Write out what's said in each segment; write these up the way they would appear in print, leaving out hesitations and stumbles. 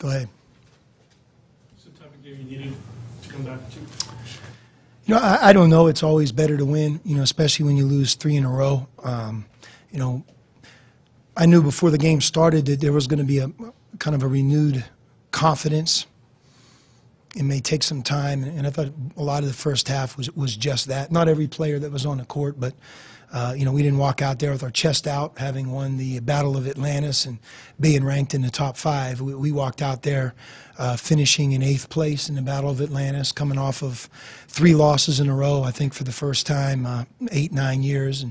Go ahead. What's the type of game you needed to come back to? You know, I don't know. It's always better to win, you know, especially when you lose 3 in a row. You know, I knew before the game started that there was going to be a kind of a renewed confidence. It may take some time, and I thought a lot of the first half was just that. Not every player that was on the court, but you know, we didn't walk out there with our chest out, having won the Battle of Atlantis and being ranked in the top 5. We walked out there finishing in 8th place in the Battle of Atlantis, coming off of 3 losses in a row, I think for the first time 8-9 years,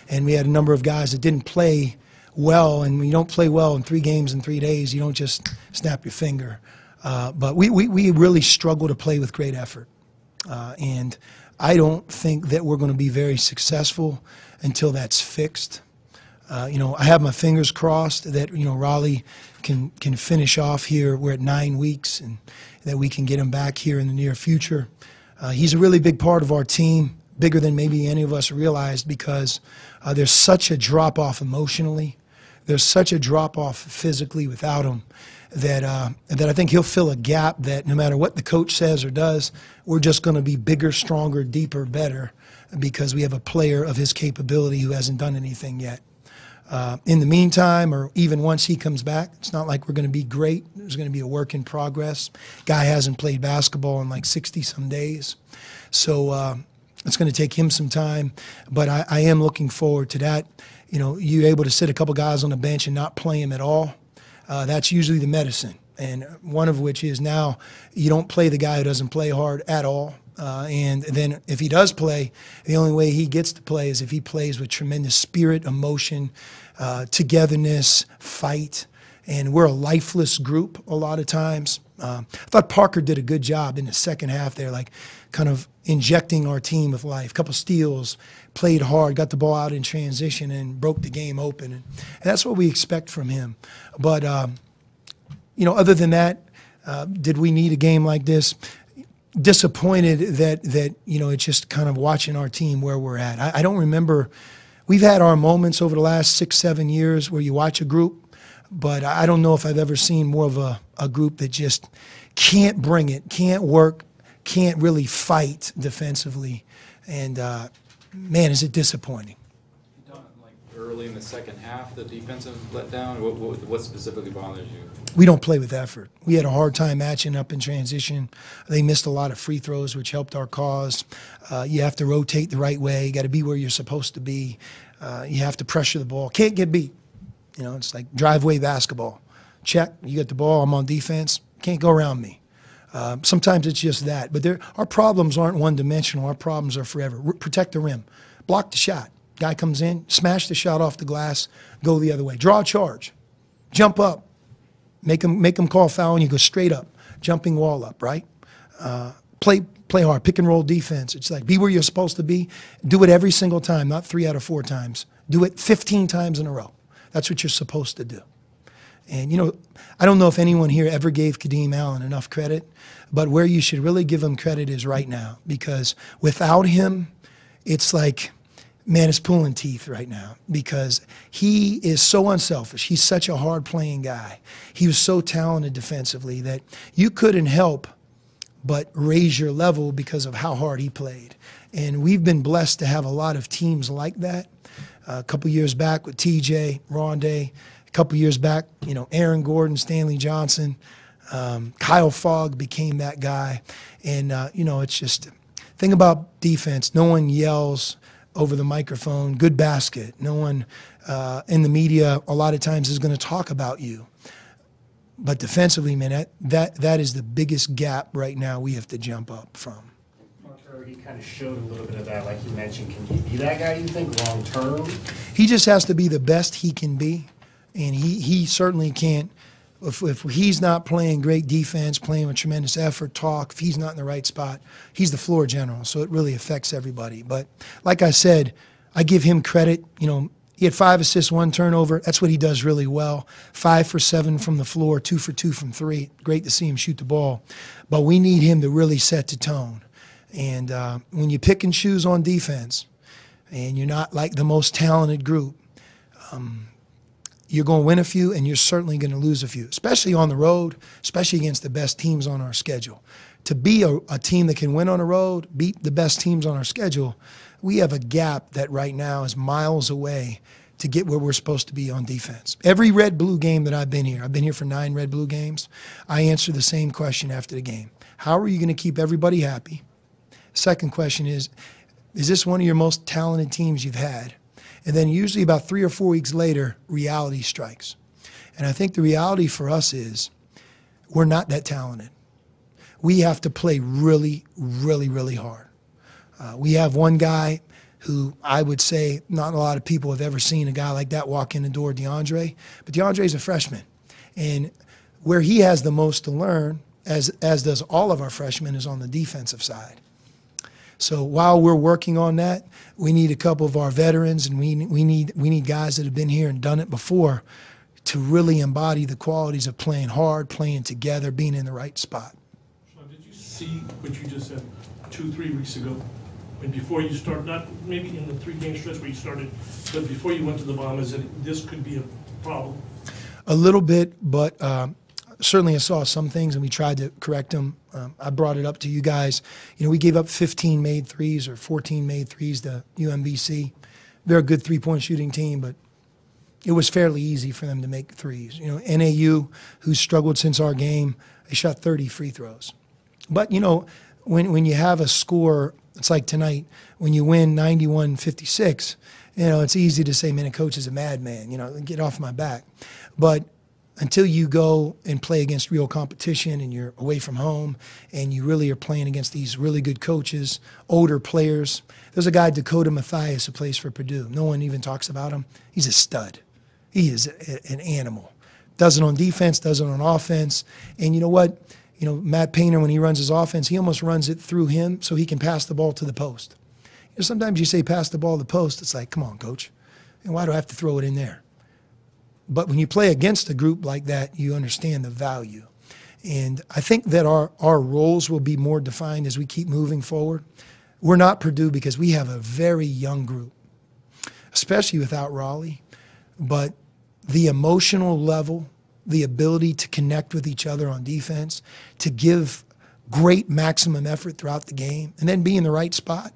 and we had a number of guys that didn't play well, and when you don't play well in 3 games in 3 days, you don't just snap your finger. But we really struggle to play with great effort, and I don't think that we're going to be very successful until that's fixed. You know, I have my fingers crossed that, you know, Raleigh can finish off here. We're at 9 weeks, and that we can get him back here in the near future. He's a really big part of our team, bigger than maybe any of us realized, because there's such a drop-off emotionally. There's such a drop-off physically without him that I think he'll fill a gap that no matter what the coach says or does, we're just going to be bigger, stronger, deeper, better, because we have a player of his capability who hasn't done anything yet. In the meantime, or even once he comes back, it's not like we're going to be great. There's going to be a work in progress. Guy hasn't played basketball in like 60-some days. So it's going to take him some time, but I am looking forward to that. You know, you're able to sit a couple guys on the bench and not play them at all. That's usually the medicine, and one of which is now you don't play the guy who doesn't play hard at all. And then if he does play, the only way he gets to play is if he plays with tremendous spirit, emotion, togetherness, fight. And we're a lifeless group a lot of times. I thought Parker did a good job in the second half there, like kind of injecting our team with life. A couple steals, played hard, got the ball out in transition, and broke the game open. And that's what we expect from him. But, you know, other than that, did we need a game like this? Disappointed that you know, it's just kind of watching our team where we're at. I don't remember. We've had our moments over the last 6-7 years where you watch a group, but I don't know if I've ever seen more of a group that just can't bring it, can't work, can't really fight defensively, and man, is it disappointing. You talking like early in the second half, the defensive letdown? What specifically bothers you? We don't play with effort. We had a hard time matching up in transition. They missed a lot of free throws, which helped our cause. You have to rotate the right way. You got to be where you're supposed to be. You have to pressure the ball. Can't get beat. You know, it's like driveway basketball. Check, you get the ball, I'm on defense. Can't go around me. Sometimes it's just that. But our problems aren't one-dimensional. Our problems are forever. Protect the rim. Block the shot. Guy comes in, smash the shot off the glass, go the other way. Draw a charge. Jump up. Make them call foul, and you go straight up. Jumping wall up, right? Play hard. Pick and roll defense. It's like be where you're supposed to be. Do it every single time, not 3 out of 4 times. Do it 15 times in a row. That's what you're supposed to do. And, you know, I don't know if anyone here ever gave Kadeem Allen enough credit, but where you should really give him credit is right now, because without him, it's like, man, it's pulling teeth right now, because he is so unselfish. He's such a hard-playing guy. He was so talented defensively that you couldn't help but raise your level because of how hard he played. And we've been blessed to have a lot of teams like that. A couple years back with TJ, Rondé. A couple years back, you know, Aaron Gordon, Stanley Johnson, Kyle Fogg became that guy. And, you know, it's just, thing about defense, no one yells over the microphone, good basket. No one in the media a lot of times is going to talk about you. But defensively, man, that is the biggest gap right now we have to jump up from. He kind of showed a little bit of that, like you mentioned. Can he be that guy, you think, long term? He just has to be the best he can be. And he certainly can't, if he's not playing great defense, playing with tremendous effort, if he's not in the right spot, he's the floor general, so it really affects everybody. But like I said, I give him credit. You know, he had 5 assists, 1 turnover. That's what he does really well. 5 for 7 from the floor, 2 for 2 from 3. Great to see him shoot the ball. But we need him to really set the tone. And when you pick and choose on defense, and you're not like the most talented group, you're going to win a few, and you're certainly going to lose a few, especially on the road, especially against the best teams on our schedule. To be a team that can win on the road, beat the best teams on our schedule, we have a gap that right now is miles away to get where we're supposed to be on defense. Every red-blue game that I've been here for 9 red-blue games, I answer the same question after the game. How are you going to keep everybody happy? Second question is this one of your most talented teams you've had? And then usually about 3 or 4 weeks later, reality strikes. And I think the reality for us is we're not that talented. We have to play really, really, really hard. We have one guy who I would say not a lot of people have ever seen a guy like that walk in the door, DeAndre. But DeAndre's a freshman. And where he has the most to learn, as does all of our freshmen, is on the defensive side. So while we're working on that, we need a couple of our veterans, and we need guys that have been here and done it before to really embody the qualities of playing hard, playing together, being in the right spot. Sean, did you see what you just said 2-3 weeks ago? When before you start, not maybe in the 3-game stretch where you started, but before you went to the Bombers, that this could be a problem? A little bit, but certainly I saw some things and we tried to correct them. I brought it up to you guys. You know, we gave up 15 made threes or 14 made threes to UMBC. They're a good three-point shooting team, but it was fairly easy for them to make threes. You know, NAU, who struggled since our game, they shot 30 free throws. But, you know, when you have a score, it's like tonight, when you win 91-56, you know, it's easy to say, man, the coach is a madman, you know, get off my back. But until you go and play against real competition and you're away from home and you really are playing against these really good coaches, older players. There's a guy, Dakota Mathias, who plays for Purdue. No one even talks about him. He's a stud. He is an animal. Does it on defense, does it on offense. And you know what? You know, Matt Painter, when he runs his offense, he almost runs it through him so he can pass the ball to the post. You know, sometimes you say pass the ball to the post, it's like, come on, coach. And why do I have to throw it in there? But when you play against a group like that, you understand the value. And I think that our roles will be more defined as we keep moving forward. We're not Purdue because we have a very young group, especially without Raleigh. But the emotional level, the ability to connect with each other on defense, to give great maximum effort throughout the game, and then be in the right spot.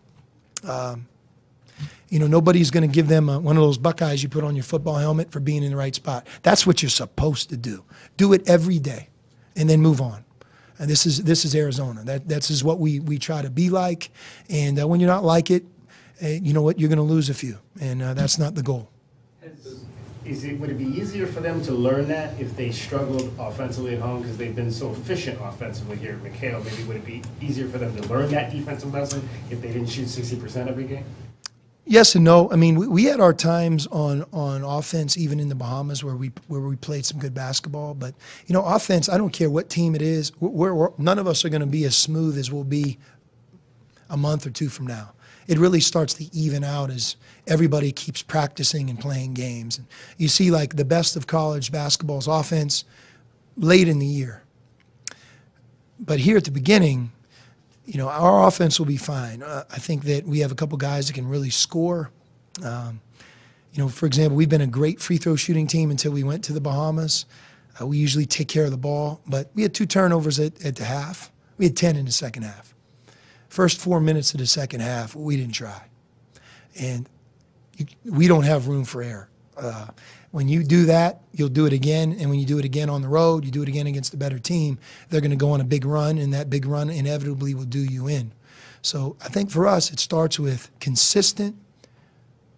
You know, nobody's going to give them one of those Buckeyes you put on your football helmet for being in the right spot. That's what you're supposed to do. Do it every day, and then move on. And this is Arizona. That's is what we try to be like. And when you're not like it, you know what? You're going to lose a few, and that's not the goal. Would it be easier for them to learn that if they struggled offensively at home because they've been so efficient offensively here at McHale? Maybe would it be easier for them to learn that defensive lesson if they didn't shoot 60% every game? Yes and no. I mean, we had our times on offense, even in the Bahamas, where we played some good basketball. But you know, offense, I don't care what team it is. None of us are going to be as smooth as we'll be a month or two from now. It really starts to even out as everybody keeps practicing and playing games. And you see, like, the best of college basketball's offense late in the year. But here at the beginning, you know, our offense will be fine. I think that we have a couple guys that can really score. You know, for example, we've been a great free throw shooting team until we went to the Bahamas. We usually take care of the ball, but we had 2 turnovers at the half. We had 10 in the second half. First 4 minutes of the second half, we didn't try. And we don't have room for error. When you do that, you'll do it again. And when you do it again on the road, you do it again against a better team, they're going to go on a big run, and that big run inevitably will do you in. So I think for us, it starts with consistent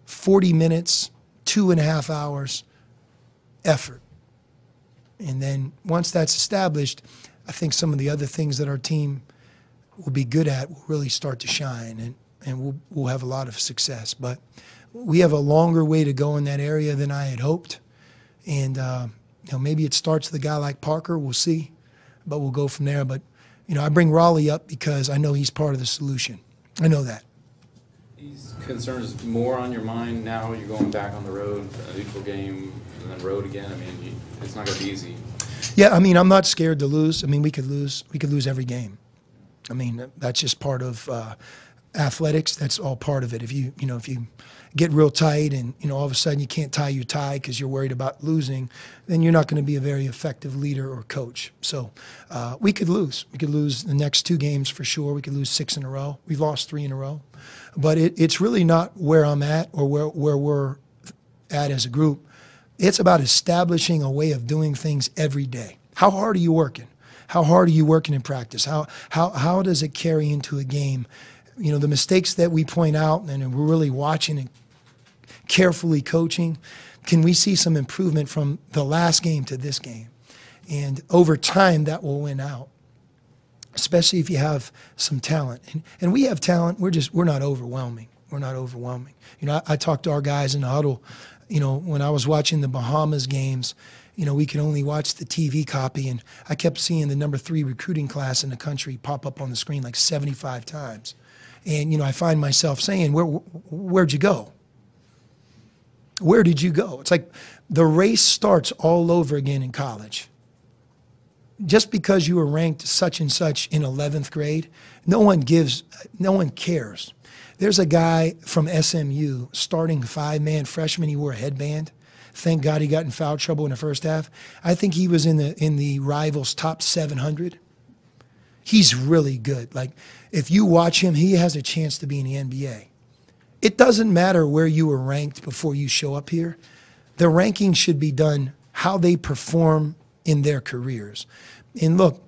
40 minutes, 2.5 hours effort. And then once that's established, I think some of the other things that our team will be good at will really start to shine, and we'll have a lot of success. But we have a longer way to go in that area than I had hoped. And you know, maybe it starts with a guy like Parker. We'll see. But we'll go from there. But, you know, I bring Raleigh up because I know he's part of the solution. I know that. These concerns more on your mind now. You're going back on the road, a neutral game, and then road again. I mean, it's not going to be easy. Yeah, I mean, I'm not scared to lose. I mean, we could lose every game. I mean, that's just part of athletics, that's all part of it. If you get real tight and, all of a sudden you can't tie your tie because you're worried about losing, then you're not going to be a very effective leader or coach. So we could lose. We could lose the next 2 games for sure. We could lose 6 in a row. We've lost 3 in a row. But it's really not where I'm at or where we're at as a group. It's about establishing a way of doing things every day. How hard are you working? How hard are you working in practice? How does it carry into a game? The mistakes that we point out and we're really watching and carefully coaching, can we see some improvement from the last game to this game? And over time, that will win out, especially if you have some talent. And we have talent. We're not overwhelming. We're not overwhelming. I talked to our guys in the huddle. When I was watching the Bahamas games, we could only watch the TV copy, and I kept seeing the number 3 recruiting class in the country pop up on the screen like 75 times. And, I find myself saying, where'd you go? Where did you go? It's like the race starts all over again in college. Just because you were ranked such and such in 11th grade, no one cares. There's a guy from SMU, starting 5-man freshman, he wore a headband. Thank God he got in foul trouble in the first half. I think he was in the Rivals top 700. He's really good. Like, if you watch him, he has a chance to be in the NBA. It doesn't matter where you were ranked before you show up here. The ranking should be done how they perform in their careers. And look,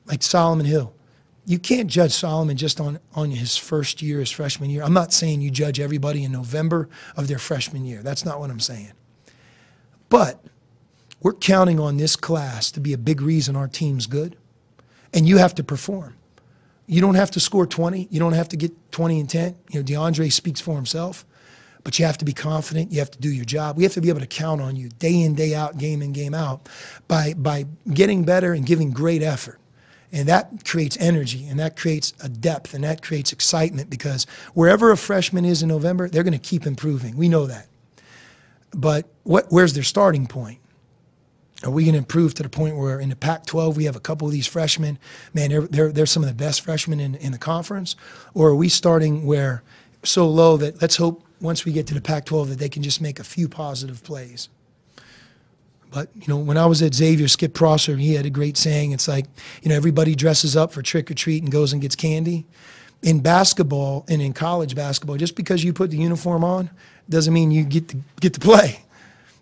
like Solomon Hill, you can't judge Solomon just on his first year, his freshman year. I'm not saying you judge everybody in November of their freshman year. That's not what I'm saying. But we're counting on this class to be a big reason our team's good. And you have to perform. You don't have to score 20. You don't have to get 20 and 10. DeAndre speaks for himself. But you have to be confident. You have to do your job. We have to be able to count on you day in, day out, game in, game out by getting better and giving great effort. And that creates energy, and that creates a depth, and that creates excitement, because wherever a freshman is in November, they're going to keep improving. We know that. But where's their starting point? Are we going to improve to the point where in the Pac-12 we have a couple of these freshmen, man, they're some of the best freshmen in the conference? Or are we starting where so low that let's hope once we get to the Pac-12 that they can just make a few positive plays? But, when I was at Xavier, Skip Prosser, he had a great saying. It's like, everybody dresses up for trick or treat and goes and gets candy. In basketball and in college basketball, just because you put the uniform on doesn't mean you get to play.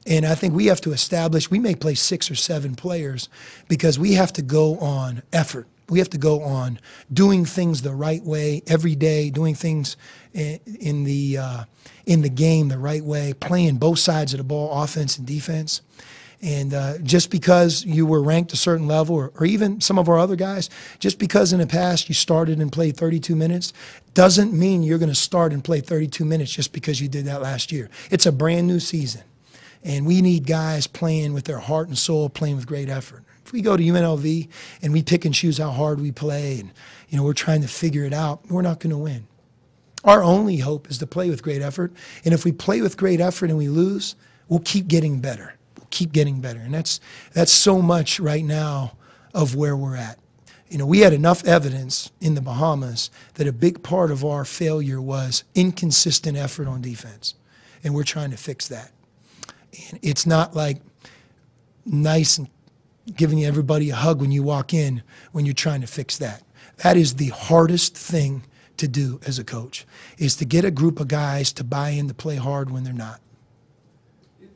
And I think we have to establish, we may play 6 or 7 players because we have to go on effort. We have to go on doing things the right way every day, doing things in the game the right way, playing both sides of the ball, offense and defense. And just because you were ranked a certain level, or even some of our other guys, just because in the past you started and played 32 minutes, doesn't mean you're going to start and play 32 minutes just because you did that last year. It's a brand new season. And we need guys playing with their heart and soul, playing with great effort. If we go to UNLV and we pick and choose how hard we play and, we're trying to figure it out, we're not going to win. Our only hope is to play with great effort. And if we play with great effort and we lose, we'll keep getting better. We'll keep getting better. And that's so much right now of where we're at. We had enough evidence in the Bahamas that a big part of our failure was inconsistent effort on defense. And we're trying to fix that. And it's not like nice and giving everybody a hug when you walk in when you're trying to fix that. That is the hardest thing to do as a coach, is to get a group of guys to buy in to play hard when they're not.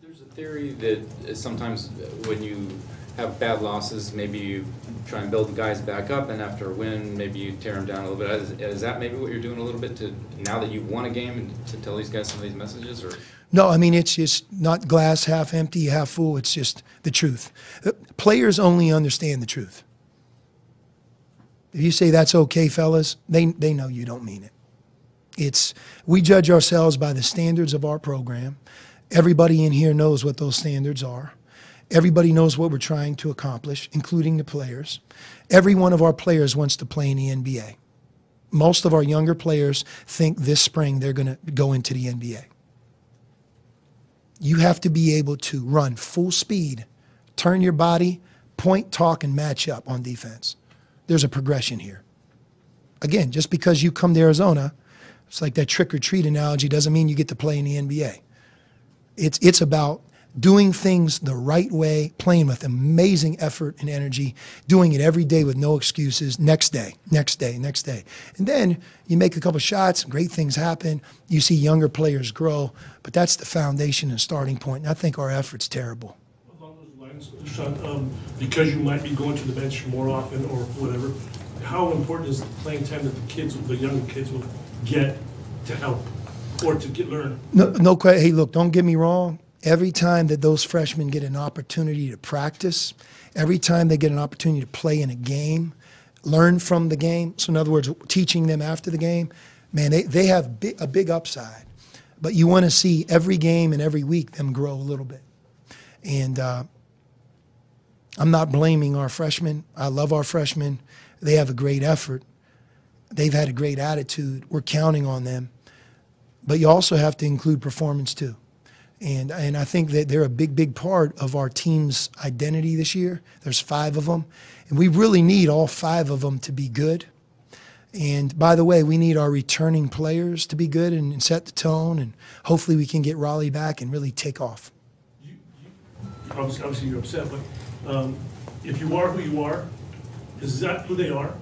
There's a theory that sometimes when you have bad losses, maybe you try and build the guys back up, and after a win, maybe you tear them down a little bit. Is that maybe what you're doing a little bit to, now that you've won a game, and to tell these guys some of these messages? Or No, it's just not glass half empty, half full. It's just the truth. Players only understand the truth. If you say that's okay, fellas, they know you don't mean it. We judge ourselves by the standards of our program. Everybody in here knows what those standards are. Everybody knows what we're trying to accomplish, including the players. Every one of our players wants to play in the NBA. Most of our younger players think this spring they're going to go into the NBA. You have to be able to run full speed, turn your body, point, talk, and match up on defense. There's a progression here. Again, just because you come to Arizona It's like that trick or treat analogy doesn't mean you get to play in the NBA. It's about doing things the right way, playing with amazing effort and energy, doing it every day with no excuses, next day, next day, next day. And then you make a couple shots, great things happen, you see younger players grow, but that's the foundation and starting point, and I think our effort's terrible. Along those lines, Sean, because you might be going to the bench more often or whatever, how important is the playing time that the younger kids will get to help or to learn? No, hey, look, don't get me wrong. Every time that those freshmen get an opportunity to practice, every time they get an opportunity to play in a game, learn from the game, so in other words, teaching them after the game, man, they have a big upside. But you want to see every game and every week them grow a little bit. And I'm not blaming our freshmen. I love our freshmen. They have a great effort. They've had a great attitude. We're counting on them. But you also have to include performance too. And I think that they're a big part of our team's identity this year. There's 5 of them. And we really need all 5 of them to be good. And by the way, we need our returning players to be good and set the tone. And hopefully we can get Raleigh back and really take off. Obviously you're upset, but if you are who you are, is that who they are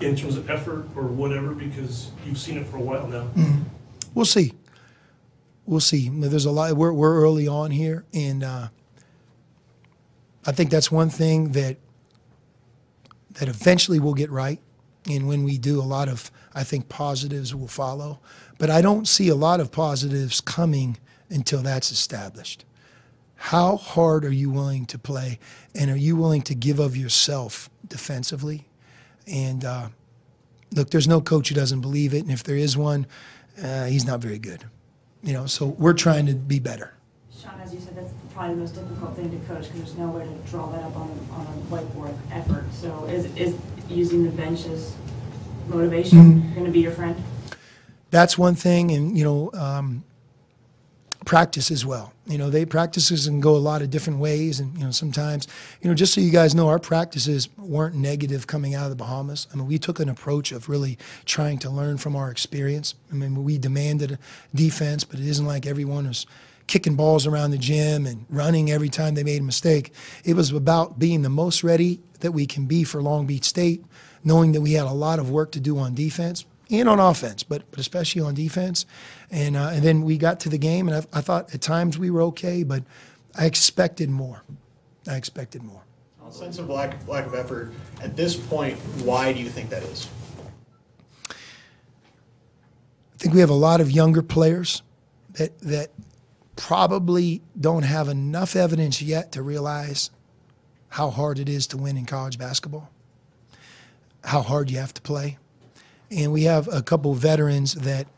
in terms of effort or whatever? Because you've seen it for a while now. Mm-hmm. We'll see. We'll see. There's a lot. We're early on here, and I think that's one thing that eventually we'll get right. And when we do, a lot of, I think, positives will follow. But I don't see a lot of positives coming until that's established. How hard are you willing to play, and are you willing to give of yourself defensively? And look, there's no coach who doesn't believe it, and if there is one, he's not very good. You know, so we're trying to be better. Sean, as you said, that's probably the most difficult thing to coach because there's nowhere to draw that up on a whiteboard effort. So is using the bench as motivation going to be your friend? That's one thing, and, you know, practice as well. You know, practices can go a lot of different ways, and, you know, sometimes, you know, just so you guys know, our practices weren't negative coming out of the Bahamas. I mean, we took an approach of really trying to learn from our experience. I mean, we demanded a defense, but it isn't like everyone was kicking balls around the gym and running every time they made a mistake. It was about being the most ready that we can be for Long Beach State, knowing that we had a lot of work to do on defense and on offense, but especially on defense. And then we got to the game, and I thought at times we were okay, but I expected more. I expected more. A sense of lack of effort. At this point, why do you think that is? I think we have a lot of younger players that probably don't have enough evidence yet to realize how hard it is to win in college basketball, how hard you have to play. And we have a couple veterans that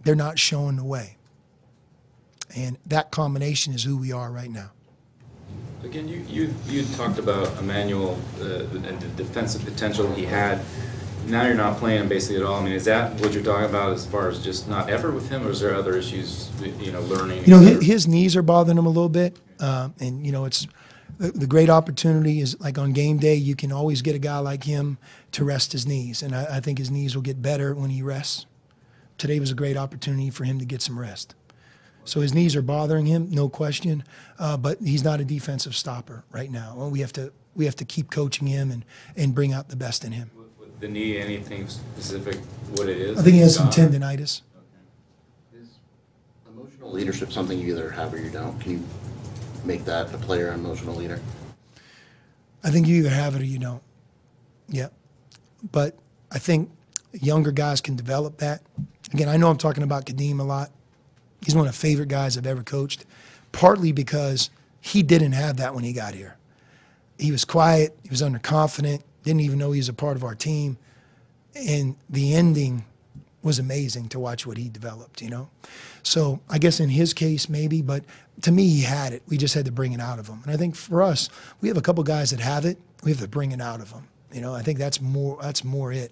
they're not showing the way. And that combination is who we are right now. Again, you talked about Emmanuel and the defensive potential he had. Now you're not playing him basically at all. I mean, is that what you're talking about as far as just not effort with him, or is there other issues, you know, learning? You know, his knees are bothering him a little bit. And, you know, it's the great opportunity is like on game day, you can always get a guy like him to rest his knees. And I think his knees will get better when he rests. Today was a great opportunity for him to get some rest. So his knees are bothering him, no question, but he's not a defensive stopper right now. Well, we have to keep coaching him and bring out the best in him. With the knee, anything specific what it is? I think he has some tendinitis. Is emotional leadership something you either have or you don't? Can you make that a player an emotional leader? I think you either have it or you don't. Yeah. But I think younger guys can develop that. Again, I know I'm talking about Kadeem a lot. He's one of the favorite guys I've ever coached, partly because he didn't have that when he got here. He was quiet. He was underconfident. Didn't even know he was a part of our team. And the ending was amazing to watch what he developed, you know. So I guess in his case, maybe, but to me, he had it. We just had to bring it out of him. And I think for us, we have a couple guys that have it. We have to bring it out of them. You know, I think that's more it.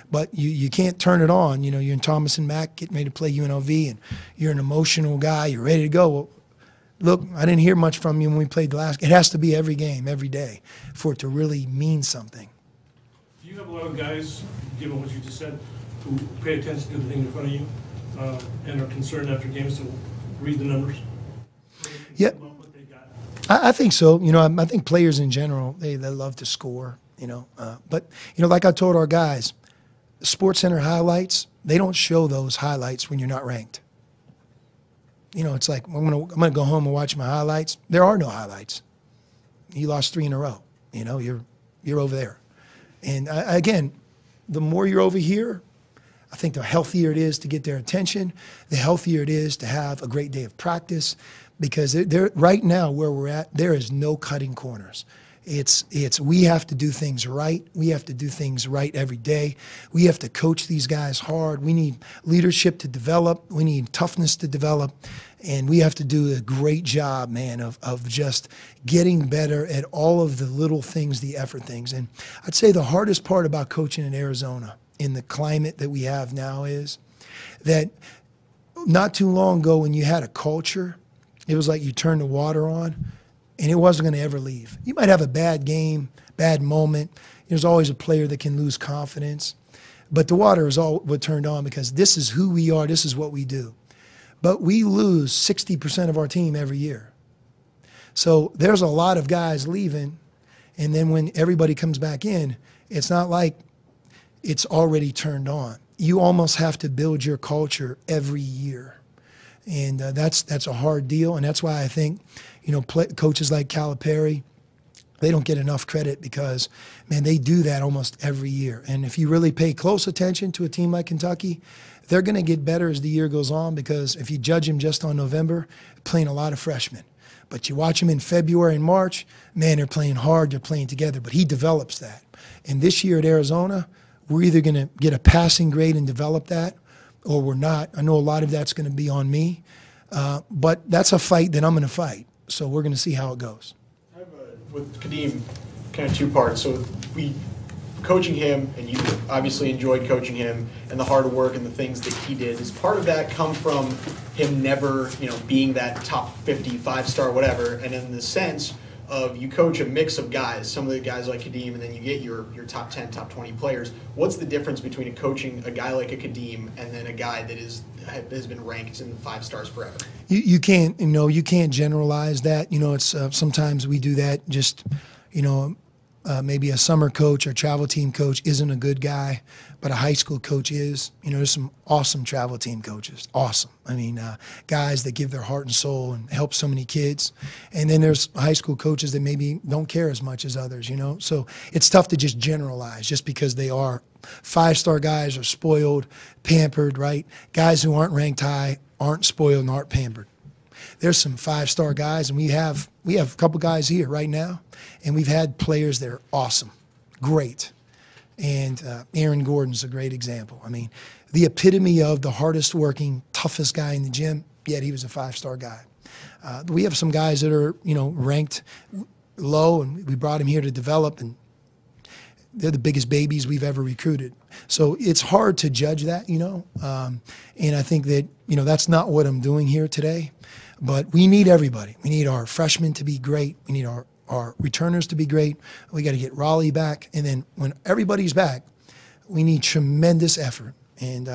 But you can't turn it on. You know, you're in Thomas and Mack getting ready to play UNLV, and you're an emotional guy. You're ready to go. Well, look, I didn't hear much from you when we played the last. It has to be every game, every day, for it to really mean something. Do you have a lot of guys, given what you just said, who pay attention to the thing in front of you and are concerned after games to read the numbers? Yeah. About what they got? I think so. You know, I think players in general, they love to score, you know. But, you know, like I told our guys, Sports Center highlights, they don't show those highlights when you're not ranked. You know, it's like, I'm gonna go home and watch my highlights. There are no highlights. You lost 3 in a row. You know, you're over there. And again, the more you're over here, I think the healthier it is to get their attention, the healthier it is to have a great day of practice, because right now where we're at, there is no cutting corners. It's we have to do things right. We have to do things right every day. We have to coach these guys hard. We need leadership to develop. We need toughness to develop. And we have to do a great job, man, of just getting better at all of the little things, the effort things. And I'd say the hardest part about coaching in Arizona in the climate that we have now is that not too long ago when you had a culture, it was like you turned the water on and it wasn't going to ever leave. You might have a bad game, bad moment. There's always a player that can lose confidence. But the water is all what turned on because this is who we are. This is what we do. But we lose 60% of our team every year. So there's a lot of guys leaving. And then when everybody comes back in, it's not like it's already turned on. You almost have to build your culture every year. And that's a hard deal. And that's why I think, you know, coaches like Calipari, they don't get enough credit because, man, they do that almost every year. And if you really pay close attention to a team like Kentucky, they're going to get better as the year goes on because if you judge them just on November, playing a lot of freshmen. But you watch them in February and March, man, they're playing hard, they're playing together. But he develops that. And this year at Arizona, we're either going to get a passing grade and develop that or we're not. I know a lot of that's going to be on me. But that's a fight that I'm going to fight. So we're going to see how it goes. I have with Kadeem, kind of 2 parts. So coaching him, and you obviously enjoyed coaching him, and the hard work and the things that he did. Does part of that come from him never, you know, being that top 50, 5-star, whatever, and in the sense of you coach a mix of guys, some of the guys like Kadeem, and then you get your top 10, top 20 players. What's the difference between coaching a guy like a Kadeem and then a guy that has been ranked in 5 stars forever? You can't generalize that. You know, it's sometimes we do that just, you know, maybe a summer coach or travel team coach isn't a good guy, but a high school coach is. You know, there's some awesome travel team coaches. Awesome. I mean, guys that give their heart and soul and help so many kids. And then there's high school coaches that maybe don't care as much as others, you know. So it's tough to just generalize just because they are 5-star guys are spoiled, pampered, right? Guys who aren't ranked high aren't spoiled and aren't pampered. There's some 5-star guys, and we have a couple guys here right now, and we've had players that are awesome, great. And Aaron Gordon's a great example. I mean, the epitome of the hardest working, toughest guy in the gym, yet he was a 5-star guy. We have some guys that are, you know, ranked low, and we brought him here to develop, and they're the biggest babies we've ever recruited. So it's hard to judge that, you know, and I think that, you know, that's not what I'm doing here today. But we need everybody. We need our freshmen to be great. We need our returners to be great. We got to get Raleigh back. And then when everybody's back, we need tremendous effort. And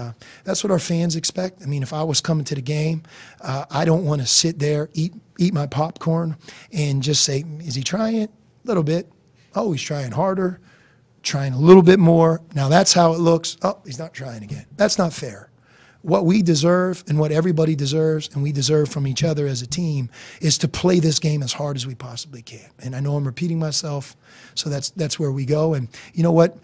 that's what our fans expect. I mean, if I was coming to the game, I don't want to sit there, eat my popcorn, and just say, is he trying it? A little bit. Oh, he's trying harder, trying a little bit more. Now that's how it looks. Oh, he's not trying again. That's not fair. What we deserve and what everybody deserves and we deserve from each other as a team is to play this game as hard as we possibly can. And I know I'm repeating myself, so that's where we go. And you know what?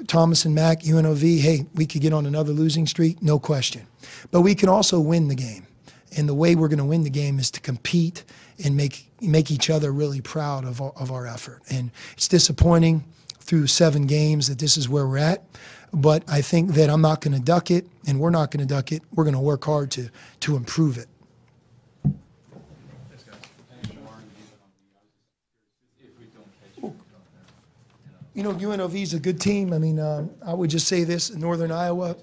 Thomas and Mack, UNLV, hey, we could get on another losing streak, no question. But we can also win the game. And the way we're going to win the game is to compete and make each other really proud of our effort. And it's disappointing through 7 games that this is where we're at. But I think that I'm not going to duck it, and we're not going to duck it. We're going to work hard to improve it. You know, UNLV is a good team. I mean, I would just say this, Northern Iowa,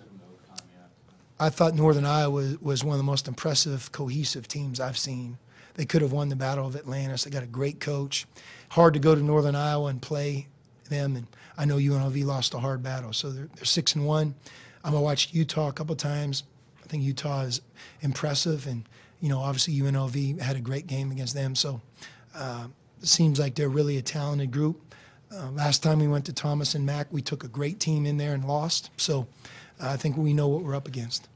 I thought Northern Iowa was one of the most impressive, cohesive teams I've seen. They could have won the Battle of Atlantis. They got a great coach. Hard to go to Northern Iowa and play them, and I know UNLV lost a hard battle, so they're 6-1. I'm gonna watch Utah a couple times. I think Utah is impressive, and obviously UNLV had a great game against them. So it seems like they're really a talented group. Last time we went to Thomas and Mack, we took a great team in there and lost. So I think we know what we're up against.